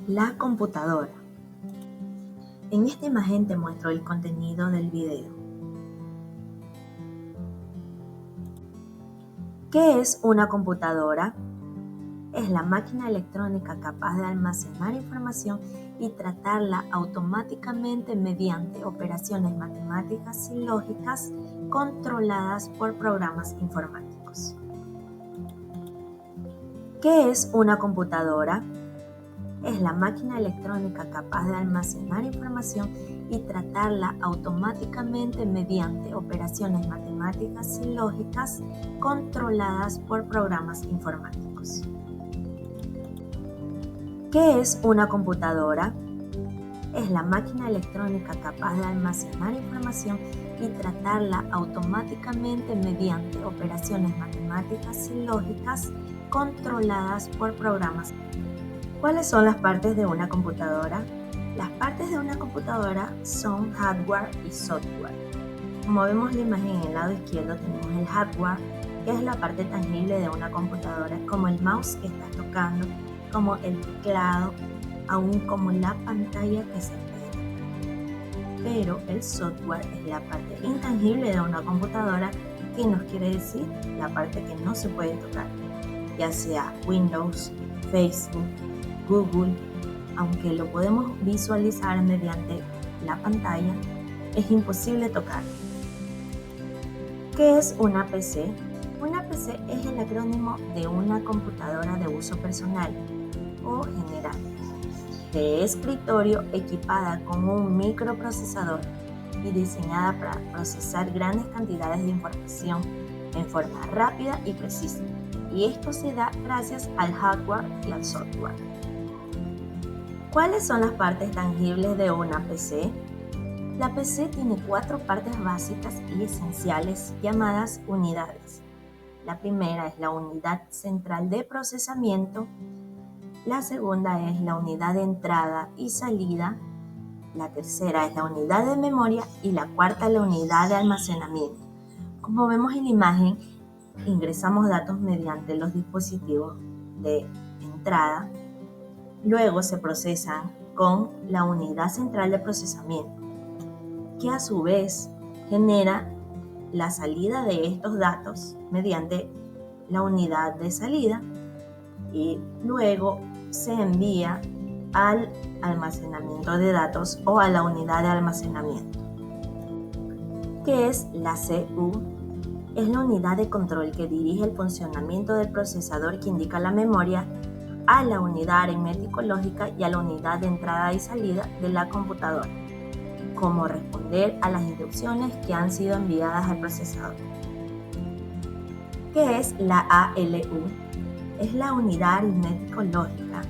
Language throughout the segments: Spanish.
La computadora. En esta imagen te muestro el contenido del video. ¿Qué es una computadora? Es la máquina electrónica capaz de almacenar información y tratarla automáticamente mediante operaciones matemáticas y lógicas controladas por programas informáticos. ¿Qué es una computadora? Es la máquina electrónica capaz de almacenar información y tratarla automáticamente mediante operaciones matemáticas y lógicas controladas por programas informáticos. ¿Qué es una computadora? Es la máquina electrónica capaz de almacenar información y tratarla automáticamente mediante operaciones matemáticas y lógicas controladas por programas. ¿Cuáles son las partes de una computadora? Las partes de una computadora son hardware y software. Como vemos la imagen en el lado izquierdo, tenemos el hardware, que es la parte tangible de una computadora, como el mouse que estás tocando, como el teclado, aún como la pantalla que se ve. Pero el software es la parte intangible de una computadora, que nos quiere decir la parte que no se puede tocar, ya sea Windows, Facebook, Google. Aunque lo podemos visualizar mediante la pantalla, es imposible tocar. ¿Qué es una PC? Una PC es el acrónimo de una computadora de uso personal o general, de escritorio, equipada con un microprocesador y diseñada para procesar grandes cantidades de información en forma rápida y precisa. Y esto se da gracias al hardware y al software. ¿Cuáles son las partes tangibles de una PC? La PC tiene 4 partes básicas y esenciales llamadas unidades. La primera es la unidad central de procesamiento, la segunda es la unidad de entrada y salida, la tercera es la unidad de memoria y la cuarta la unidad de almacenamiento. Como vemos en la imagen, ingresamos datos mediante los dispositivos de entrada. Luego se procesan con la unidad central de procesamiento, que a su vez genera la salida de estos datos mediante la unidad de salida y luego se envía al almacenamiento de datos o a la unidad de almacenamiento. ¿Qué es la CPU? Es la unidad de control que dirige el funcionamiento del procesador, que indica la memoria, a la unidad aritmético-lógica y a la unidad de entrada y salida de la computadora, como responder a las instrucciones que han sido enviadas al procesador. ¿Qué es la ALU? Es la unidad aritmético-lógica,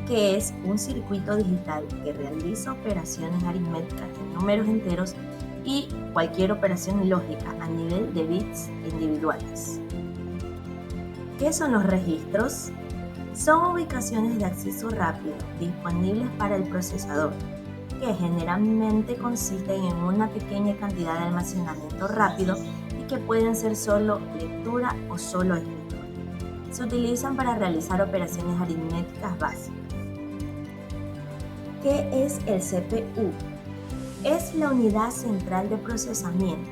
que es un circuito digital que realiza operaciones aritméticas en números enteros y cualquier operación lógica a nivel de bits individuales. ¿Qué son los registros? Son ubicaciones de acceso rápido disponibles para el procesador, que generalmente consisten en una pequeña cantidad de almacenamiento rápido y que pueden ser solo lectura o solo escritura. Se utilizan para realizar operaciones aritméticas básicas. ¿Qué es el CPU? Es la unidad central de procesamiento.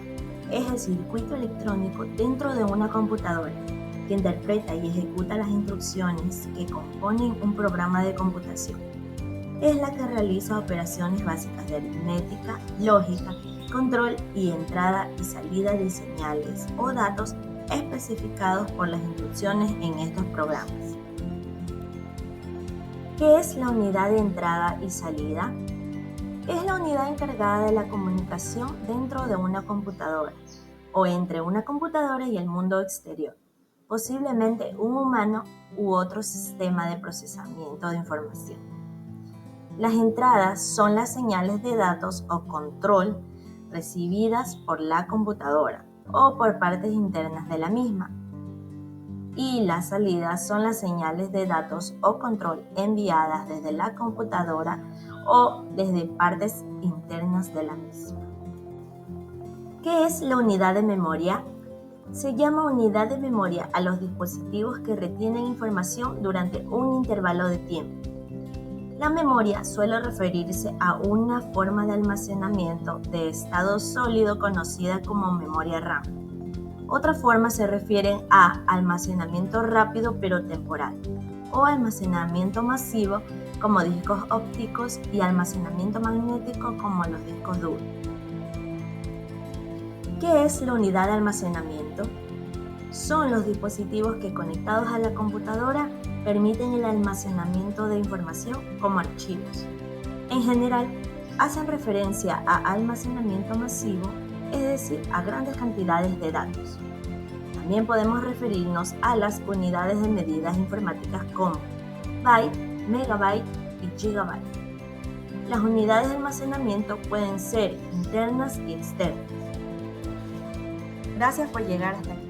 Es el circuito electrónico dentro de una computadora que interpreta y ejecuta las instrucciones que componen un programa de computación. Es la que realiza operaciones básicas de aritmética, lógica, control y entrada y salida de señales o datos especificados por las instrucciones en estos programas. ¿Qué es la unidad de entrada y salida? Es la unidad encargada de la comunicación dentro de una computadora o entre una computadora y el mundo exterior, posiblemente un humano u otro sistema de procesamiento de información. Las entradas son las señales de datos o control recibidas por la computadora o por partes internas de la misma. Y las salidas son las señales de datos o control enviadas desde la computadora o desde partes internas de la misma. ¿Qué es la unidad de memoria? Se llama unidad de memoria a los dispositivos que retienen información durante un intervalo de tiempo. La memoria suele referirse a una forma de almacenamiento de estado sólido conocida como memoria RAM. Otra forma se refiere a almacenamiento rápido pero temporal, o almacenamiento masivo como discos ópticos y almacenamiento magnético como los discos duros. ¿Qué es la unidad de almacenamiento? Son los dispositivos que conectados a la computadora permiten el almacenamiento de información como archivos. En general, hacen referencia a almacenamiento masivo, es decir, a grandes cantidades de datos. También podemos referirnos a las unidades de medidas informáticas como byte, megabyte y gigabyte. Las unidades de almacenamiento pueden ser internas y externas. Gracias por llegar hasta aquí.